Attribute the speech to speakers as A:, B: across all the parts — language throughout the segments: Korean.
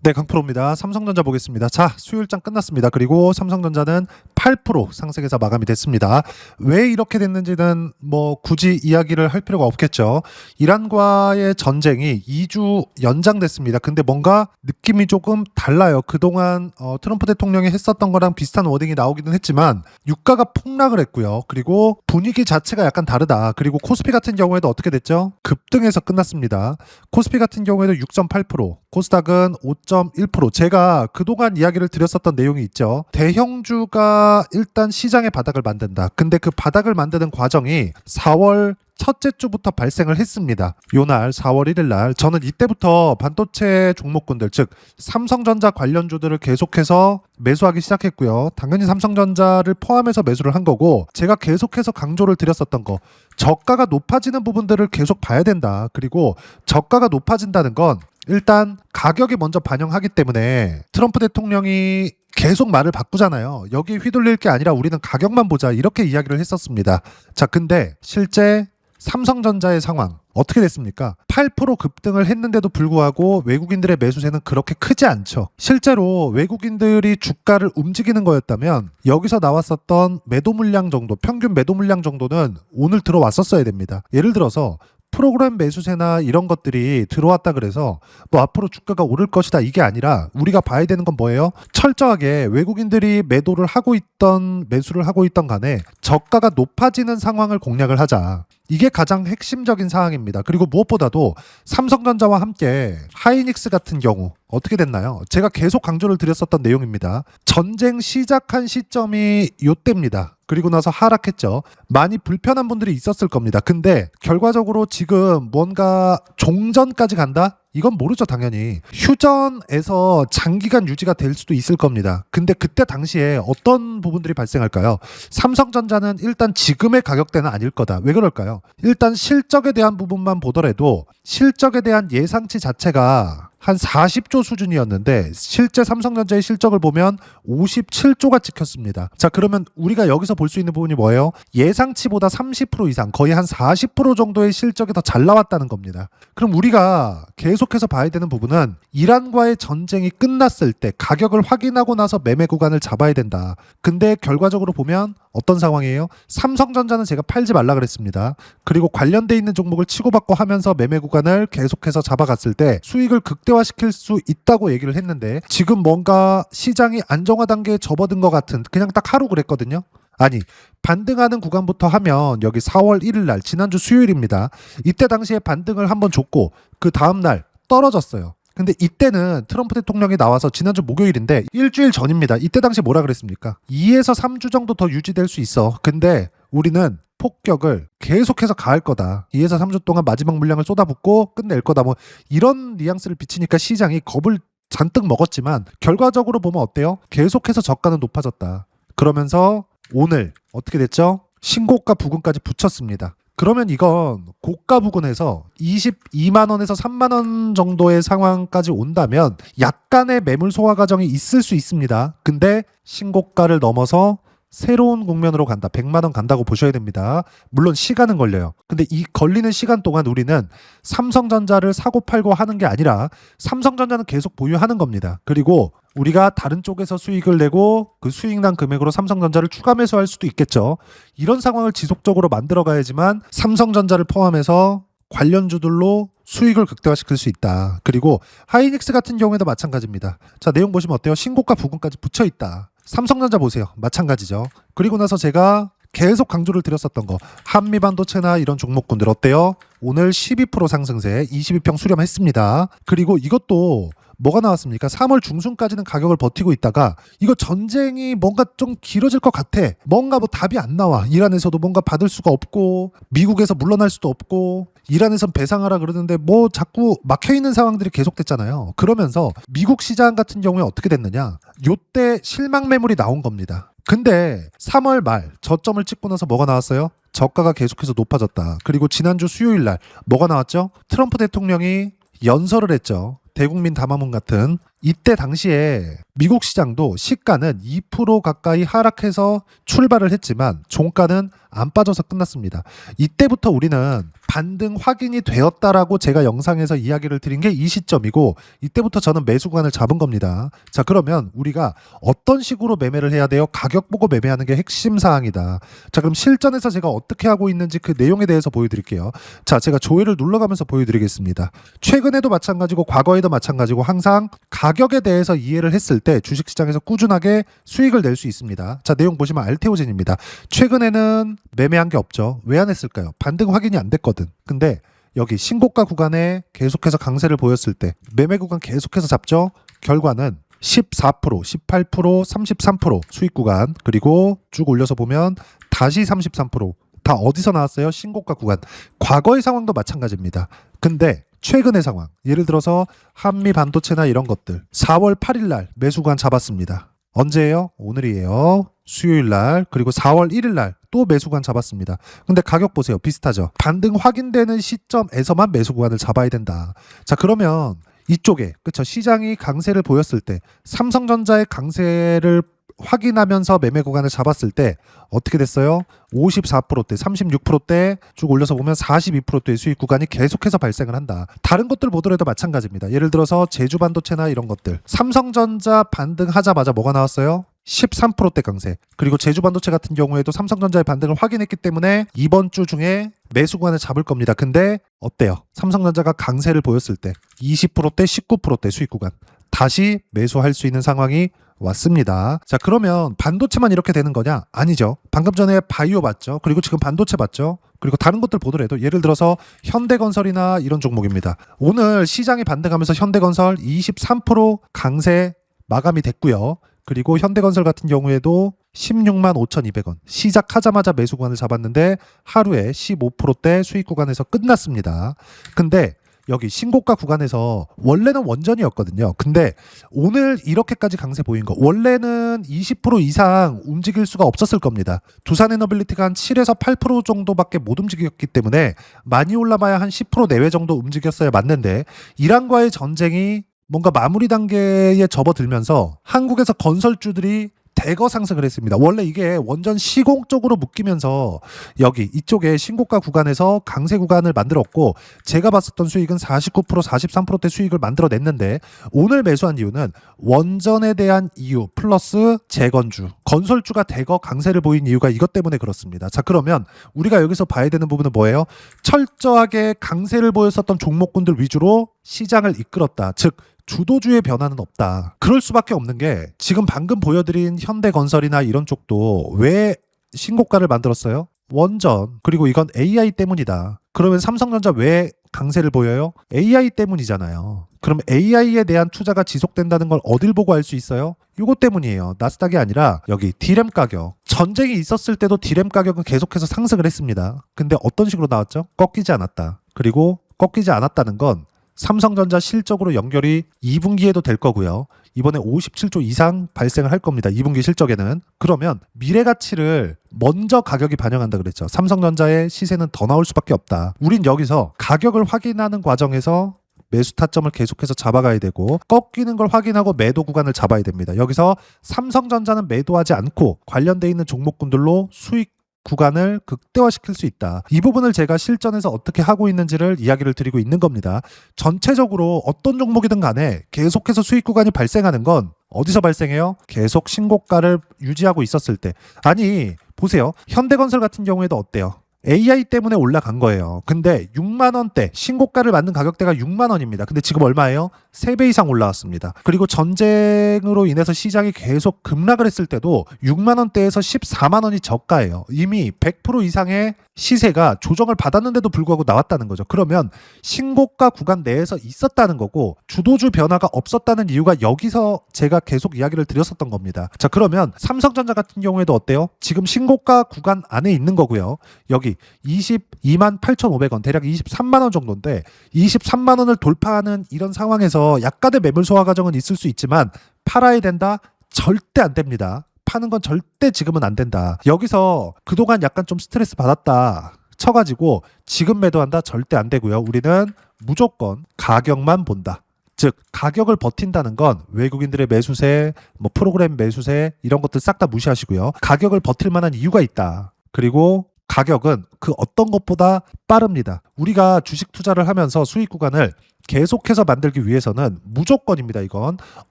A: 네, 강프로입니다. 삼성전자 보겠습니다. 자, 수요일장 끝났습니다. 그리고 삼성전자는 8% 상승해서 마감이 됐습니다. 왜 이렇게 됐는지는 뭐 굳이 이야기를 할 필요가 없겠죠. 이란과의 전쟁이 2주 연장됐습니다. 근데 뭔가 느낌이 조금 달라요. 그동안 트럼프 대통령이 했었던 거랑 비슷한 워딩이 나오기는 했지만 유가가 폭락을 했고요. 그리고 분위기 자체가 약간 다르다. 그리고 코스피 같은 경우에도 어떻게 됐죠? 급등해서 끝났습니다. 코스피 같은 경우에도 6.8%, 코스닥은 5.1%. 제가 그동안 이야기를 드렸었던 내용이 있죠. 대형주가 일단 시장의 바닥을 만든다. 근데 그 바닥을 만드는 과정이 4월 첫째 주부터 발생을 했습니다. 요날 4월 1일 날 저는 이때부터 반도체 종목군들, 즉 삼성전자 관련주들을 계속해서 매수하기 시작했고요. 당연히 삼성전자를 포함해서 매수를 한 거고, 제가 계속해서 강조를 드렸었던 거, 저가가 높아지는 부분들을 계속 봐야 된다. 그리고 저가가 높아진다는 건 일단 가격이 먼저 반영하기 때문에 트럼프 대통령이 계속 말을 바꾸잖아요. 여기에 휘둘릴 게 아니라 우리는 가격만 보자, 이렇게 이야기를 했었습니다. 자, 근데 실제 삼성전자의 상황 어떻게 됐습니까? 8% 급등을 했는데도 불구하고 외국인들의 매수세는 그렇게 크지 않죠. 실제로 외국인들이 주가를 움직이는 거였다면 여기서 나왔었던 매도 물량 정도, 평균 매도 물량 정도는 오늘 들어왔었어야 됩니다. 예를 들어서 프로그램 매수세나 이런 것들이 들어왔다 그래서 뭐 앞으로 주가가 오를 것이다, 이게 아니라 우리가 봐야 되는 건 뭐예요? 철저하게 외국인들이 매도를 하고 있던, 매수를 하고 있던 간에 저가가 높아지는 상황을 공략을 하자. 이게 가장 핵심적인 사항입니다. 그리고 무엇보다도 삼성전자와 함께 하이닉스 같은 경우 어떻게 됐나요? 제가 계속 강조를 드렸었던 내용입니다. 전쟁 시작한 시점이 요때입니다. 그리고 나서 하락했죠. 많이 불편한 분들이 있었을 겁니다. 근데 결과적으로 지금 뭔가 종전까지 간다? 이건 모르죠, 당연히. 휴전에서 장기간 유지가 될 수도 있을 겁니다. 근데 그때 당시에 어떤 부분들이 발생할까요? 삼성전자는 일단 지금의 가격대는 아닐 거다. 왜 그럴까요? 일단 실적에 대한 부분만 보더라도 실적에 대한 예상치 자체가 한 40조 수준이었는데 실제 삼성전자의 실적을 보면 57조가 찍혔습니다. 자, 그러면 우리가 여기서 볼 수 있는 부분이 뭐예요? 예상치보다 30% 이상, 거의 한 40% 정도의 실적이 더 잘 나왔다는 겁니다. 그럼 우리가 계속해서 봐야 되는 부분은 이란과의 전쟁이 끝났을 때 가격을 확인하고 나서 매매 구간을 잡아야 된다. 근데 결과적으로 보면 어떤 상황이에요? 삼성전자는 제가 팔지 말라 그랬습니다. 그리고 관련돼 있는 종목을 치고받고 하면서 매매 구간을 계속해서 잡아갔을 때 수익을 극대화시킬 수 있다고 얘기를 했는데 지금 뭔가 시장이 안정화 단계에 접어든 것 같은, 그냥 딱 하루 그랬거든요. 아니, 반등하는 구간부터 하면 여기 4월 1일 날, 지난주 수요일입니다. 이때 당시에 반등을 한번 줬고 그 다음날 떨어졌어요. 근데 이때는 트럼프 대통령이 나와서, 지난주 목요일인데 일주일 전입니다. 이때 당시 뭐라 그랬습니까? 2에서 3주 정도 더 유지될 수 있어. 근데 우리는 폭격을 계속해서 가할 거다. 2에서 3주 동안 마지막 물량을 쏟아붓고 끝낼 거다. 뭐 이런 뉘앙스를 비치니까 시장이 겁을 잔뜩 먹었지만 결과적으로 보면 어때요? 계속해서 저가는 높아졌다. 그러면서 오늘 어떻게 됐죠? 신고가 부근까지 붙였습니다. 그러면 이건 고가 부근에서 22만 원에서 3만 원 정도의 상황까지 온다면 약간의 매물 소화 과정이 있을 수 있습니다. 근데 신고가를 넘어서 새로운 국면으로 간다. 100만 원 간다고 보셔야 됩니다. 물론 시간은 걸려요. 근데 이 걸리는 시간 동안 우리는 삼성전자를 사고 팔고 하는 게 아니라 삼성전자는 계속 보유하는 겁니다. 그리고 우리가 다른 쪽에서 수익을 내고 그 수익 난 금액으로 삼성전자를 추가 매수할 수도 있겠죠. 이런 상황을 지속적으로 만들어 가야지만 삼성전자를 포함해서 관련주들로 수익을 극대화시킬 수 있다. 그리고 하이닉스 같은 경우에도 마찬가지입니다. 자, 내용 보시면 어때요? 신고가 부근까지 붙여 있다. 삼성전자 보세요. 마찬가지죠. 그리고 나서 제가 계속 강조를 드렸었던 거, 한미반도체나 이런 종목군들 어때요? 오늘 12% 상승세, 22평 수렴했습니다. 그리고 이것도 뭐가 나왔습니까? 3월 중순까지는 가격을 버티고 있다가 이거 전쟁이 뭔가 좀 길어질 것 같아. 뭔가 뭐 답이 안 나와. 이란에서도 뭔가 받을 수가 없고 미국에서 물러날 수도 없고 이란에선 배상하라 그러는데 뭐 자꾸 막혀있는 상황들이 계속됐잖아요. 그러면서 미국 시장 같은 경우에 어떻게 됐느냐? 요때 실망 매물이 나온 겁니다. 근데 3월 말 저점을 찍고 나서 뭐가 나왔어요? 저가가 계속해서 높아졌다. 그리고 지난주 수요일 날 뭐가 나왔죠? 트럼프 대통령이 연설을 했죠. 대국민 담화문 같은. 이때 당시에 미국 시장도 시가는 2% 가까이 하락해서 출발을 했지만 종가는 안 빠져서 끝났습니다. 이때부터 우리는 반등 확인이 되었다라고 제가 영상에서 이야기를 드린 게 이 시점이고 이때부터 저는 매수 구간을 잡은 겁니다. 자, 그러면 우리가 어떤 식으로 매매를 해야 돼요? 가격 보고 매매하는 게 핵심 사항이다. 자, 그럼 실전에서 제가 어떻게 하고 있는지 그 내용에 대해서 보여드릴게요. 자, 제가 조회를 눌러가면서 보여드리겠습니다. 최근에도 마찬가지고 과거에도 마찬가지고 항상 가격에 대해서 이해를 했을 때 주식시장에서 꾸준하게 수익을 낼 수 있습니다. 자, 내용 보시면 알테오젠입니다. 최근에는 매매한 게 없죠. 왜 안 했을까요? 반등 확인이 안 됐거든. 근데 여기 신고가 구간에 계속해서 강세를 보였을 때 매매 구간 계속해서 잡죠. 결과는 14%, 18%, 33% 수익 구간, 그리고 쭉 올려서 보면 다시 33%. 다 어디서 나왔어요? 신고가 구간. 과거의 상황도 마찬가지입니다. 근데 최근의 상황, 예를 들어서 한미 반도체나 이런 것들 4월 8일 날 매수 구간 잡았습니다. 언제예요? 오늘이에요. 수요일 날. 그리고 4월 1일 날 또 매수 구간 잡았습니다. 근데 가격 보세요. 비슷하죠. 반등 확인되는 시점에서만 매수 구간을 잡아야 된다. 자, 그러면 이쪽에 그쵸, 시장이 강세를 보였을 때 삼성전자의 강세를 확인하면서 매매 구간을 잡았을 때 어떻게 됐어요? 54%대, 36%대 쭉 올려서 보면 42%대의 수익 구간이 계속해서 발생을 한다. 다른 것들 보더라도 마찬가지입니다. 예를 들어서 제주반도체나 이런 것들, 삼성전자 반등하자마자 뭐가 나왔어요? 13%대 강세. 그리고 제주반도체 같은 경우에도 삼성전자의 반등을 확인했기 때문에 이번 주 중에 매수 구간을 잡을 겁니다. 근데 어때요? 삼성전자가 강세를 보였을 때 20%대, 19%대 수익 구간 다시 매수할 수 있는 상황이 왔습니다. 자, 그러면 반도체만 이렇게 되는 거냐? 아니죠. 방금 전에 바이오 봤죠. 그리고 지금 반도체 봤죠. 그리고 다른 것들 보더라도 예를 들어서 현대건설이나 이런 종목입니다. 오늘 시장이 반등하면서 현대건설 23% 강세 마감이 됐고요. 그리고 현대건설 같은 경우에도 16만 5,200원 시작하자마자 매수 구간을 잡았는데 하루에 15%대 수익 구간에서 끝났습니다. 근데 여기 신고가 구간에서 원래는 원전이었거든요. 근데 오늘 이렇게까지 강세 보인 거 원래는 20% 이상 움직일 수가 없었을 겁니다. 두산에너빌리티가 한 7에서 8% 정도밖에 못 움직였기 때문에 많이 올라봐야 한 10% 내외 정도 움직였어야 맞는데 이란과의 전쟁이 뭔가 마무리 단계에 접어들면서 한국에서 건설주들이 대거 상승을 했습니다. 원래 이게 원전 시공 쪽으로 묶이면서 여기 이쪽에 신고가 구간에서 강세 구간을 만들었고 제가 봤었던 수익은 49%, 43%대 수익을 만들어냈는데 오늘 매수한 이유는 원전에 대한 이유 플러스 재건주, 건설주가 대거 강세를 보인 이유가 이것 때문에 그렇습니다. 자, 그러면 우리가 여기서 봐야 되는 부분은 뭐예요? 철저하게 강세를 보였었던 종목군들 위주로 시장을 이끌었다. 즉 주도주의 변화는 없다. 그럴 수밖에 없는 게 지금 방금 보여드린 현대건설이나 이런 쪽도 왜 신고가를 만들었어요? 원전, 그리고 이건 AI 때문이다. 그러면 삼성전자 왜 강세를 보여요? AI 때문이잖아요. 그럼 AI에 대한 투자가 지속된다는 걸 어딜 보고 알 수 있어요? 이것 때문이에요. 나스닥이 아니라 여기 디램 가격. 전쟁이 있었을 때도 디램 가격은 계속해서 상승을 했습니다. 근데 어떤 식으로 나왔죠? 꺾이지 않았다. 그리고 꺾이지 않았다는 건 삼성전자 실적으로 연결이 2분기에도 될 거고요. 이번에 57조 이상 발생을 할 겁니다. 2분기 실적에는. 그러면 미래 가치를 먼저 가격이 반영한다 그랬죠. 삼성전자의 시세는 더 나올 수밖에 없다. 우린 여기서 가격을 확인하는 과정에서 매수 타점을 계속해서 잡아가야 되고 꺾이는 걸 확인하고 매도 구간을 잡아야 됩니다. 여기서 삼성전자는 매도하지 않고 관련돼 있는 종목군들로 수익 구간을 극대화시킬 수 있다. 이 부분을 제가 실전에서 어떻게 하고 있는지를 이야기를 드리고 있는 겁니다. 전체적으로 어떤 종목이든 간에 계속해서 수익 구간이 발생하는 건 어디서 발생해요? 계속 신고가를 유지하고 있었을 때. 아니 보세요. 현대건설 같은 경우에도 어때요? AI 때문에 올라간 거예요. 근데 6만 원대 신고가를 만든 가격대가 6만 원입니다. 근데 지금 얼마예요? 3배 이상 올라왔습니다. 그리고 전쟁으로 인해서 시장이 계속 급락을 했을 때도 6만 원대에서 14만 원이 저가예요. 이미 100% 이상의 시세가 조정을 받았는데도 불구하고 나왔다는 거죠. 그러면 신고가 구간 내에서 있었다는 거고 주도주 변화가 없었다는 이유가 여기서 제가 계속 이야기를 드렸었던 겁니다. 자, 그러면 삼성전자 같은 경우에도 어때요? 지금 신고가 구간 안에 있는 거고요. 여기 22만 8,500원 대략 23만 원 정도인데 23만 원을 돌파하는 이런 상황에서 약간의 매물 소화 과정은 있을 수 있지만 팔아야 된다? 절대 안 됩니다. 파는 건 절대 지금은 안 된다. 여기서 그동안 약간 좀 스트레스 받았다 쳐가지고 지금 매도한다? 절대 안 되고요. 우리는 무조건 가격만 본다. 즉 가격을 버틴다는 건 외국인들의 매수세, 뭐 프로그램 매수세 이런 것들 싹 다 무시하시고요. 가격을 버틸 만한 이유가 있다. 그리고 가격은 그 어떤 것보다 빠릅니다. 우리가 주식 투자를 하면서 수익 구간을 계속해서 만들기 위해서는 무조건입니다. 이건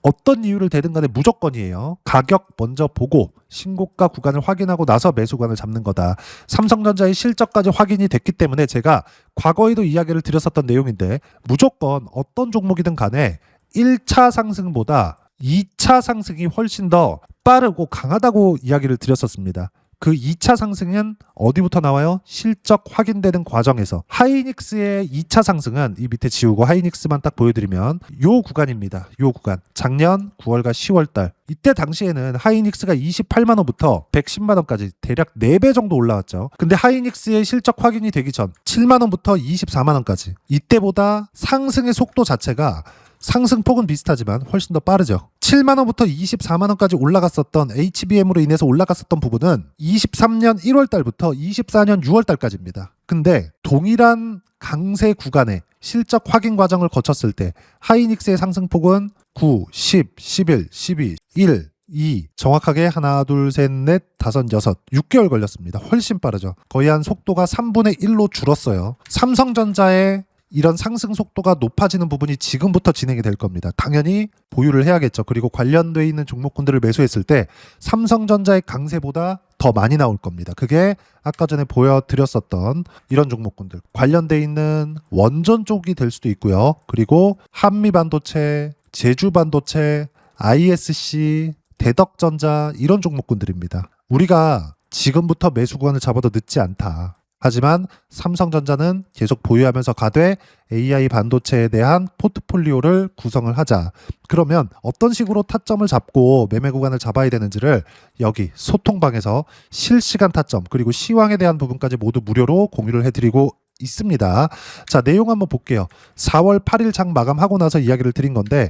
A: 어떤 이유를 대든 간에 무조건이에요. 가격 먼저 보고 신고가 구간을 확인하고 나서 매수 구간을 잡는 거다. 삼성전자의 실적까지 확인이 됐기 때문에 제가 과거에도 이야기를 드렸었던 내용인데 무조건 어떤 종목이든 간에 1차 상승보다 2차 상승이 훨씬 더 빠르고 강하다고 이야기를 드렸었습니다. 그 2차 상승은 어디부터 나와요? 실적 확인되는 과정에서. 하이닉스의 2차 상승은 이 밑에 지우고 하이닉스만 딱 보여드리면 요 구간입니다. 요 구간. 작년 9월과 10월달. 이때 당시에는 하이닉스가 28만 원부터 110만 원까지 대략 4배 정도 올라왔죠. 근데 하이닉스의 실적 확인이 되기 전 7만 원부터 24만 원까지. 이때보다 상승의 속도 자체가 상승폭은 비슷하지만 훨씬 더 빠르죠. 7만 원부터 24만 원까지 올라갔었던 HBM으로 인해서 올라갔었던 부분은 23년 1월 달부터 24년 6월 달까지입니다. 근데 동일한 강세 구간에 실적 확인 과정을 거쳤을 때 하이닉스의 상승폭은 9, 10, 11, 12, 1, 2 정확하게 하나, 둘, 셋, 넷, 다섯, 여섯 6개월 걸렸습니다. 훨씬 빠르죠. 거의 한 속도가 3분의 1로 줄었어요. 삼성전자의 이런 상승 속도가 높아지는 부분이 지금부터 진행이 될 겁니다. 당연히 보유를 해야겠죠. 그리고 관련돼 있는 종목군들을 매수했을 때 삼성전자의 강세보다 더 많이 나올 겁니다. 그게 아까 전에 보여드렸었던 이런 종목군들. 관련돼 있는 원전 쪽이 될 수도 있고요. 그리고 한미반도체, 제주반도체, ISC, 대덕전자 이런 종목군들입니다. 우리가 지금부터 매수 구간을 잡아도 늦지 않다. 하지만 삼성전자는 계속 보유하면서 가되 AI 반도체에 대한 포트폴리오를 구성을 하자. 그러면 어떤 식으로 타점을 잡고 매매 구간을 잡아야 되는지를 여기 소통방에서 실시간 타점 그리고 시황에 대한 부분까지 모두 무료로 공유를 해드리고 있습니다. 자, 내용 한번 볼게요. 4월 8일 장 마감하고 나서 이야기를 드린 건데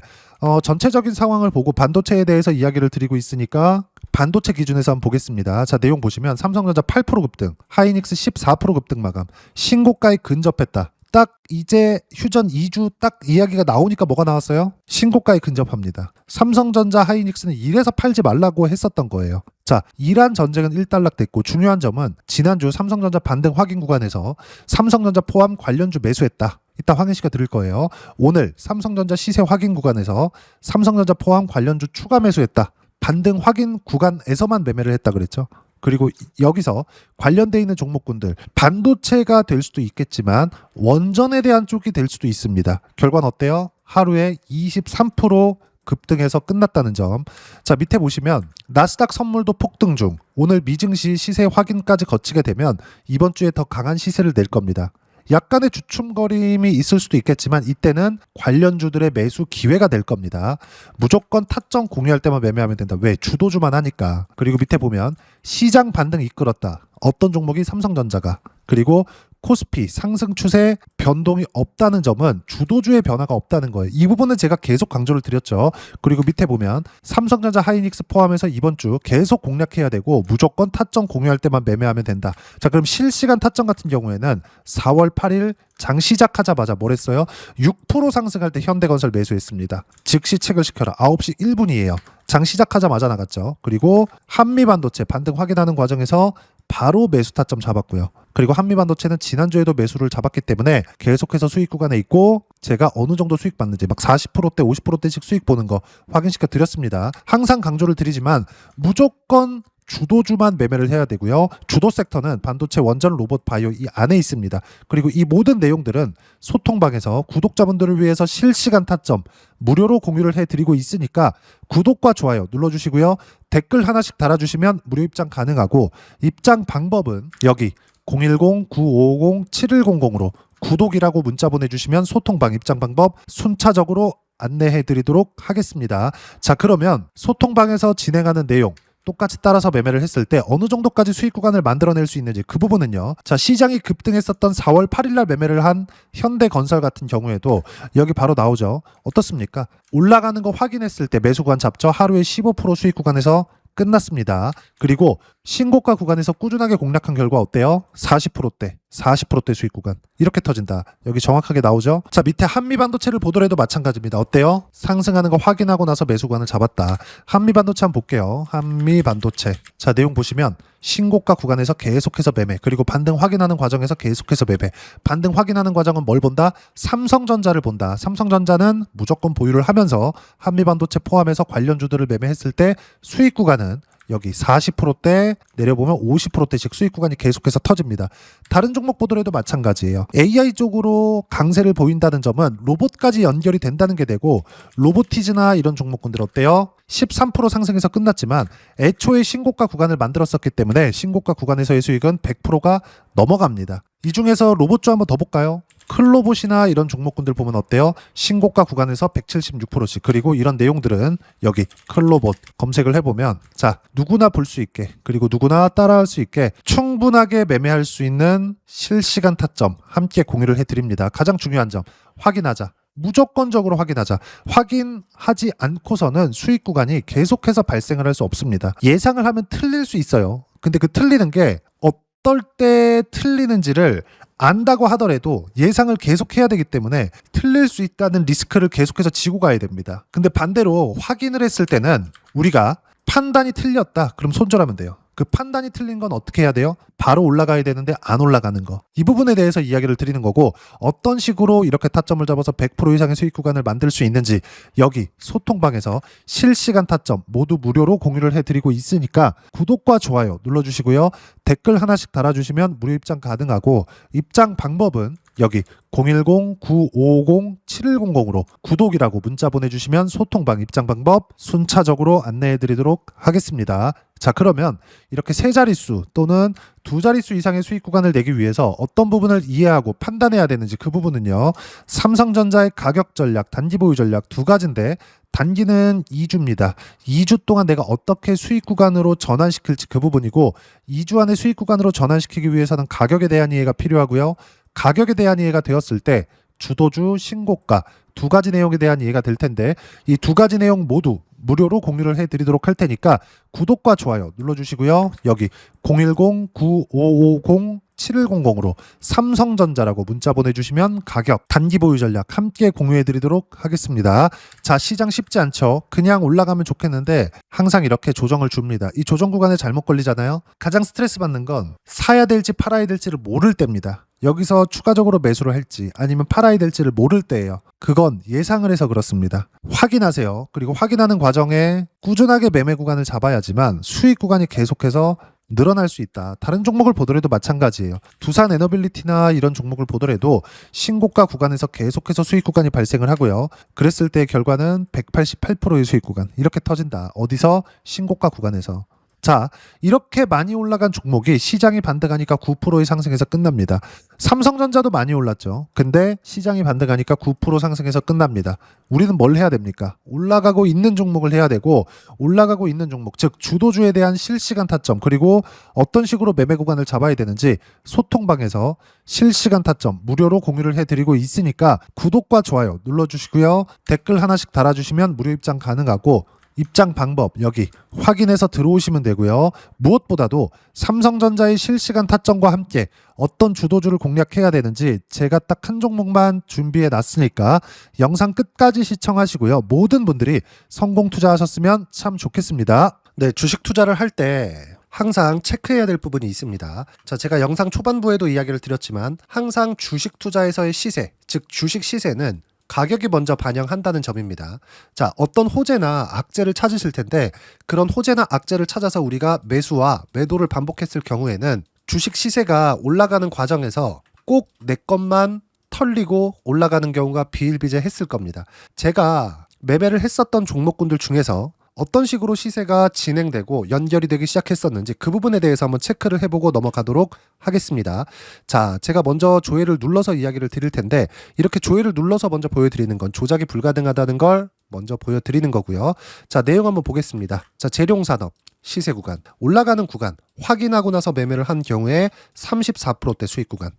A: 전체적인 상황을 보고 반도체에 대해서 이야기를 드리고 있으니까 반도체 기준에서 한번 보겠습니다. 자, 내용 보시면 삼성전자 8% 급등, 하이닉스 14% 급등 마감, 신고가에 근접했다. 딱 이제 휴전 2주 딱 이야기가 나오니까 뭐가 나왔어요? 신고가에 근접합니다. 삼성전자, 하이닉스는 이래서 팔지 말라고 했었던 거예요. 자, 이란 전쟁은 일단락됐고 중요한 점은 지난주 삼성전자 반등 확인 구간에서 삼성전자 포함 관련주 매수했다. 이따 확인시켜 드릴 거예요. 오늘 삼성전자 시세 확인 구간에서 삼성전자 포함 관련주 추가 매수했다. 반등 확인 구간에서만 매매를 했다 그랬죠. 그리고 여기서 관련돼 있는 종목군들 반도체가 될 수도 있겠지만 원전에 대한 쪽이 될 수도 있습니다. 결과는 어때요? 하루에 23% 급등해서 끝났다는 점. 자, 밑에 보시면 나스닥 선물도 폭등 중. 오늘 미증시 시세 확인까지 거치게 되면 이번 주에 더 강한 시세를 낼 겁니다. 약간의 주춤거림이 있을 수도 있겠지만 이때는 관련주들의 매수 기회가 될 겁니다. 무조건 타점 공유할 때만 매매하면 된다. 왜? 주도주만 하니까. 그리고 밑에 보면 시장 반등 이끌었다. 어떤 종목이? 삼성전자가. 그리고 코스피 상승 추세 변동이 없다는 점은 주도주의 변화가 없다는 거예요. 이 부분은 제가 계속 강조를 드렸죠. 그리고 밑에 보면 삼성전자, 하이닉스 포함해서 이번 주 계속 공략해야 되고 무조건 타점 공유할 때만 매매하면 된다. 자, 그럼 실시간 타점 같은 경우에는 4월 8일 장 시작하자마자 뭘 했어요? 6% 상승할 때 현대건설 매수했습니다. 즉시 체크를 시켜라. 9시 1분이에요. 장 시작하자마자 나갔죠. 그리고 한미반도체 반등 확인하는 과정에서 바로 매수 타점 잡았고요. 그리고 한미반도체는 지난주에도 매수를 잡았기 때문에 계속해서 수익 구간에 있고 제가 어느 정도 수익 받는지 막 40%대 50%대씩 수익 보는 거 확인시켜 드렸습니다. 항상 강조를 드리지만 무조건 주도주만 매매를 해야 되고요. 주도 섹터는 반도체, 원전, 로봇, 바이오 이 안에 있습니다. 그리고 이 모든 내용들은 소통방에서 구독자분들을 위해서 실시간 타점 무료로 공유를 해드리고 있으니까 구독과 좋아요 눌러주시고요. 댓글 하나씩 달아주시면 무료 입장 가능하고 입장 방법은 여기 010-9550-7100으로 구독이라고 문자 보내주시면 소통방 입장 방법 순차적으로 안내해드리도록 하겠습니다. 자, 그러면 소통방에서 진행하는 내용 똑같이 따라서 매매를 했을 때 어느 정도까지 수익 구간을 만들어낼 수 있는지 그 부분은요. 자, 시장이 급등했었던 4월 8일 날 매매를 한 현대건설 같은 경우에도 여기 바로 나오죠. 어떻습니까? 올라가는 거 확인했을 때 매수 구간 잡죠. 하루에 15% 수익 구간에서 끝났습니다. 그리고 신고가 구간에서 꾸준하게 공략한 결과 어때요? 40% 수익 구간 이렇게 터진다. 여기 정확하게 나오죠. 자, 밑에 한미반도체를 보더라도 마찬가지입니다. 어때요? 상승하는 거 확인하고 나서 매수 구간을 잡았다. 한미반도체 한번 볼게요. 한미반도체. 자, 내용 보시면 신고가 구간에서 계속해서 매매, 그리고 반등 확인하는 과정에서 계속해서 매매. 반등 확인하는 과정은 뭘 본다? 삼성전자를 본다. 삼성전자는 무조건 보유를 하면서 한미반도체 포함해서 관련주들을 매매했을 때 수익 구간은 여기 40%대 내려보면 50%대씩 수익 구간이 계속해서 터집니다. 다른 종목 보더라도 마찬가지예요. AI 쪽으로 강세를 보인다는 점은 로봇까지 연결이 된다는 게 되고, 로보티즈나 이런 종목군들 어때요? 13% 상승해서 끝났지만 애초에 신고가 구간을 만들었었기 때문에 신고가 구간에서의 수익은 100%가 넘어갑니다. 이 중에서 로봇주 한번 더 볼까요? 클로봇이나 이런 종목군들 보면 어때요? 신고가 구간에서 176%씩. 그리고 이런 내용들은 여기 클로봇 검색을 해보면 자, 누구나 볼 수 있게, 그리고 누구나 따라할 수 있게 충분하게 매매할 수 있는 실시간 타점 함께 공유를 해드립니다. 가장 중요한 점 확인하자. 무조건적으로 확인하자. 확인하지 않고서는 수익 구간이 계속해서 발생을 할 수 없습니다. 예상을 하면 틀릴 수 있어요. 근데 그 틀리는 게 어떨 때 틀리는지를 안다고 하더라도 예상을 계속해야 되기 때문에 틀릴 수 있다는 리스크를 계속해서 지고 가야 됩니다. 근데 반대로 확인을 했을 때는 우리가 판단이 틀렸다. 그럼 손절하면 돼요. 그 판단이 틀린 건 어떻게 해야 돼요? 바로 올라가야 되는데 안 올라가는 거. 이 부분에 대해서 이야기를 드리는 거고, 어떤 식으로 이렇게 타점을 잡아서 100% 이상의 수익 구간을 만들 수 있는지 여기 소통방에서 실시간 타점 모두 무료로 공유를 해드리고 있으니까 구독과 좋아요 눌러주시고요. 댓글 하나씩 달아주시면 무료 입장 가능하고, 입장 방법은 여기 010-9550-7100으로 구독이라고 문자 보내주시면 소통방 입장 방법 순차적으로 안내해드리도록 하겠습니다. 자, 그러면 이렇게 세 자릿수 또는 두 자릿수 이상의 수익 구간을 내기 위해서 어떤 부분을 이해하고 판단해야 되는지, 그 부분은요, 삼성전자의 가격 전략, 단기 보유 전략 두 가지인데, 단기는 2주입니다. 2주 동안 내가 어떻게 수익 구간으로 전환시킬지 그 부분이고, 2주 안에 수익 구간으로 전환시키기 위해서는 가격에 대한 이해가 필요하고요. 가격에 대한 이해가 되었을 때 주도주, 신고가 두 가지 내용에 대한 이해가 될 텐데, 이 두 가지 내용 모두 무료로 공유를 해드리도록 할 테니까 구독과 좋아요 눌러주시고요. 여기 010-9550-7100으로 삼성전자라고 문자 보내주시면 가격, 단기 보유 전략 함께 공유해드리도록 하겠습니다. 자, 시장 쉽지 않죠. 그냥 올라가면 좋겠는데 항상 이렇게 조정을 줍니다. 이 조정 구간에 잘못 걸리잖아요. 가장 스트레스 받는 건 사야 될지 팔아야 될지를 모를 때입니다. 여기서 추가적으로 매수를 할지 아니면 팔아야 될지를 모를 때예요. 그건 예상을 해서 그렇습니다. 확인하세요. 그리고 확인하는 과정에 꾸준하게 매매 구간을 잡아야지만 수익 구간이 계속해서 늘어날 수 있다. 다른 종목을 보더라도 마찬가지예요. 두산 에너빌리티나 이런 종목을 보더라도 신고가 구간에서 계속해서 수익 구간이 발생을 하고요. 그랬을 때 결과는 188%의 수익 구간 이렇게 터진다. 어디서? 신고가 구간에서. 자, 이렇게 많이 올라간 종목이 시장이 반등하니까 9%의 상승에서 끝납니다. 삼성전자도 많이 올랐죠. 근데 시장이 반등하니까 9% 상승해서 끝납니다. 우리는 뭘 해야 됩니까? 올라가고 있는 종목을 해야 되고, 올라가고 있는 종목, 즉 주도주에 대한 실시간 타점, 그리고 어떤 식으로 매매 구간을 잡아야 되는지 소통방에서 실시간 타점 무료로 공유를 해드리고 있으니까 구독과 좋아요 눌러주시고요. 댓글 하나씩 달아주시면 무료 입장 가능하고, 입장 방법 여기 확인해서 들어오시면 되고요. 무엇보다도 삼성전자의 실시간 타점과 함께 어떤 주도주를 공략해야 되는지 제가 딱 한 종목만 준비해 놨으니까 영상 끝까지 시청하시고요. 모든 분들이 성공 투자하셨으면 참 좋겠습니다. 네, 주식 투자를 할 때 항상 체크해야 될 부분이 있습니다. 자, 제가 영상 초반부에도 이야기를 드렸지만 항상 주식 투자에서의 시세, 즉 주식 시세는 가격이 먼저 반영한다는 점입니다. 자, 어떤 호재나 악재를 찾으실 텐데, 그런 호재나 악재를 찾아서 우리가 매수와 매도를 반복했을 경우에는 주식 시세가 올라가는 과정에서 꼭 내 것만 털리고 올라가는 경우가 비일비재했을 겁니다. 제가 매매를 했었던 종목군들 중에서 어떤 식으로 시세가 진행되고 연결이 되기 시작했었는지 그 부분에 대해서 한번 체크를 해보고 넘어가도록 하겠습니다. 자, 제가 먼저 조회를 눌러서 이야기를 드릴 텐데, 이렇게 조회를 눌러서 먼저 보여드리는 건 조작이 불가능하다는 걸 먼저 보여드리는 거고요. 자, 내용 한번 보겠습니다. 자, 재룡산업 시세 구간, 올라가는 구간 확인하고 나서 매매를 한 경우에 34%대 수익 구간.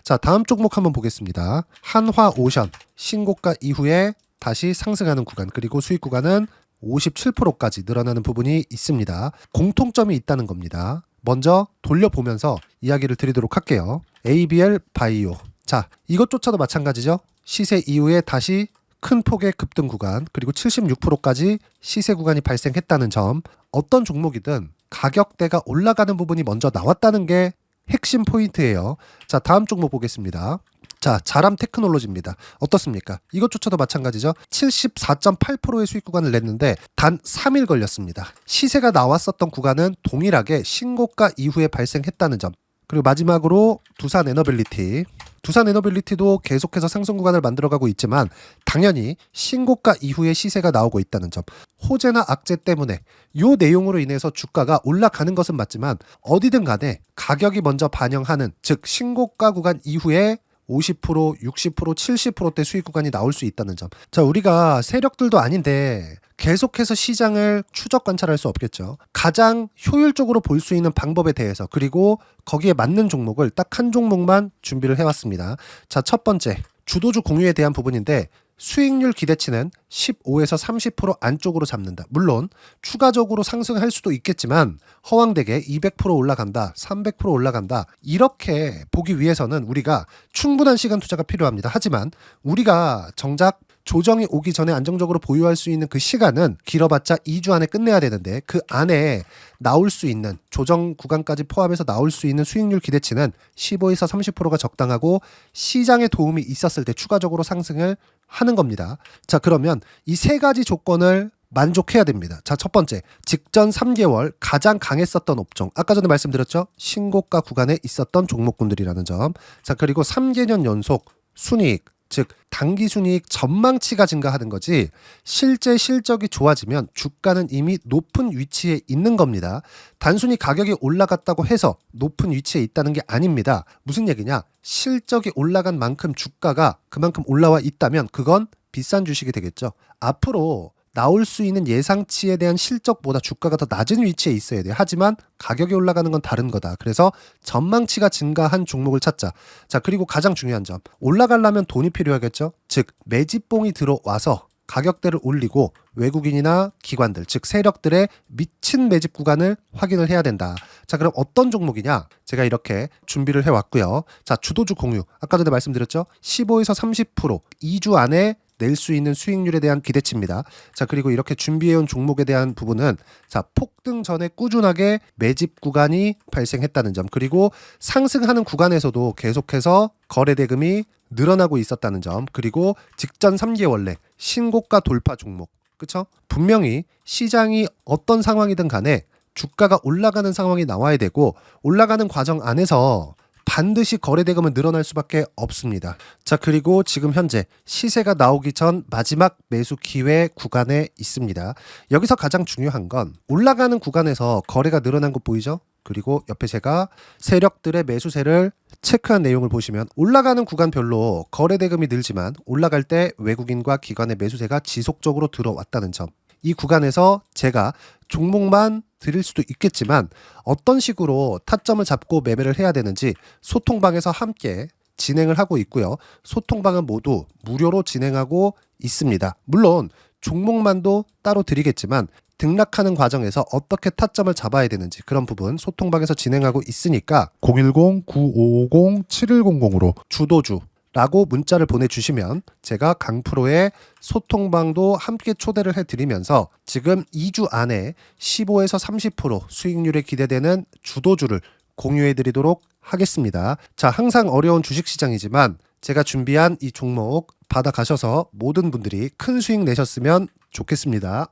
A: 자, 다음 종목 한번 보겠습니다. 한화오션 신고가 이후에 다시 상승하는 구간, 그리고 수익 구간은 57%까지 늘어나는 부분이 있습니다. 공통점이 있다는 겁니다. 먼저 돌려보면서 이야기를 드리도록 할게요. ABL 바이오. 자, 이것조차도 마찬가지죠. 시세 이후에 다시 큰 폭의 급등 구간, 그리고 76%까지 시세 구간이 발생했다는 점. 어떤 종목이든 가격대가 올라가는 부분이 먼저 나왔다는 게 핵심 포인트예요. 자, 다음 종목 보겠습니다. 자, 자람 테크놀로지입니다. 어떻습니까? 이것조차도 마찬가지죠. 74.8%의 수익 구간을 냈는데 단 3일 걸렸습니다. 시세가 나왔었던 구간은 동일하게 신고가 이후에 발생했다는 점. 그리고 마지막으로 두산 에너빌리티. 두산 에너빌리티도 계속해서 상승 구간을 만들어가고 있지만 당연히 신고가 이후에 시세가 나오고 있다는 점. 호재나 악재 때문에 이 내용으로 인해서 주가가 올라가는 것은 맞지만 어디든 간에 가격이 먼저 반영하는, 즉 신고가 구간 이후에 50%, 60%, 70%대 수익 구간이 나올 수 있다는 점. 자, 우리가 세력들도 아닌데 계속해서 시장을 추적 관찰할 수 없겠죠. 가장 효율적으로 볼 수 있는 방법에 대해서, 그리고 거기에 맞는 종목을 딱 한 종목만 준비를 해왔습니다. 자, 첫 번째, 주도주 공유에 대한 부분인데 수익률 기대치는 15에서 30% 안쪽으로 잡는다. 물론 추가적으로 상승할 수도 있겠지만 허황되게 200% 올라간다, 300% 올라간다, 이렇게 보기 위해서는 우리가 충분한 시간 투자가 필요합니다. 하지만 우리가 정작 조정이 오기 전에 안정적으로 보유할 수 있는 그 시간은 길어봤자 2주 안에 끝내야 되는데, 그 안에 나올 수 있는, 조정 구간까지 포함해서 나올 수 있는 수익률 기대치는 15에서 30%가 적당하고 시장에 도움이 있었을 때 추가적으로 상승을 하는 겁니다. 자, 그러면 이 세 가지 조건을 만족해야 됩니다. 자, 첫 번째, 직전 3개월 가장 강했었던 업종. 아까 전에 말씀드렸죠? 신고가 구간에 있었던 종목군들이라는 점. 자, 그리고 3개년 연속 순이익, 즉 단기 순이익 전망치가 증가하는 거지 실제 실적이 좋아지면 주가는 이미 높은 위치에 있는 겁니다. 단순히 가격이 올라갔다고 해서 높은 위치에 있다는 게 아닙니다. 무슨 얘기냐? 실적이 올라간 만큼 주가가 그만큼 올라와 있다면 그건 비싼 주식이 되겠죠. 앞으로 나올 수 있는 예상치에 대한 실적보다 주가가 더 낮은 위치에 있어야 돼요. 하지만 가격이 올라가는 건 다른 거다. 그래서 전망치가 증가한 종목을 찾자. 자, 그리고 가장 중요한 점. 올라가려면 돈이 필요하겠죠. 즉 매집봉이 들어와서 가격대를 올리고 외국인이나 기관들, 즉 세력들의 미친 매집 구간을 확인을 해야 된다. 자, 그럼 어떤 종목이냐? 제가 이렇게 준비를 해왔고요. 자, 주도주 공유. 아까 전에 말씀드렸죠. 15에서 30% 2주 안에 낼 수 있는 수익률에 대한 기대치입니다. 자, 그리고 이렇게 준비해온 종목에 대한 부분은, 자, 폭등 전에 꾸준하게 매집 구간이 발생했다는 점, 그리고 상승하는 구간에서도 계속해서 거래 대금이 늘어나고 있었다는 점, 그리고 직전 3개월 내 신고가 돌파 종목. 그쵸? 분명히 시장이 어떤 상황이든 간에 주가가 올라가는 상황이 나와야 되고, 올라가는 과정 안에서 반드시 거래 대금은 늘어날 수밖에 없습니다. 자, 그리고 지금 현재 시세가 나오기 전 마지막 매수 기회 구간에 있습니다. 여기서 가장 중요한 건 올라가는 구간에서 거래가 늘어난 거 보이죠? 그리고 옆에 제가 세력들의 매수세를 체크한 내용을 보시면 올라가는 구간별로 거래 대금이 늘지만 올라갈 때 외국인과 기관의 매수세가 지속적으로 들어왔다는 점. 이 구간에서 제가 종목만 드릴 수도 있겠지만 어떤 식으로 타점을 잡고 매매를 해야 되는지 소통방에서 함께 진행을 하고 있고요. 소통방은 모두 무료로 진행하고 있습니다. 물론 종목만도 따로 드리겠지만 등락하는 과정에서 어떻게 타점을 잡아야 되는지 그런 부분 소통방에서 진행하고 있으니까
B: 010-9550-7100으로
A: 주도주 라고 문자를 보내주시면 제가 강프로의 소통방도 함께 초대를 해드리면서 지금 2주 안에 15에서 30% 수익률에 기대되는 주도주를 공유해드리도록 하겠습니다. 자, 항상 어려운 주식시장이지만 제가 준비한 이 종목 받아가셔서 모든 분들이 큰 수익 내셨으면 좋겠습니다.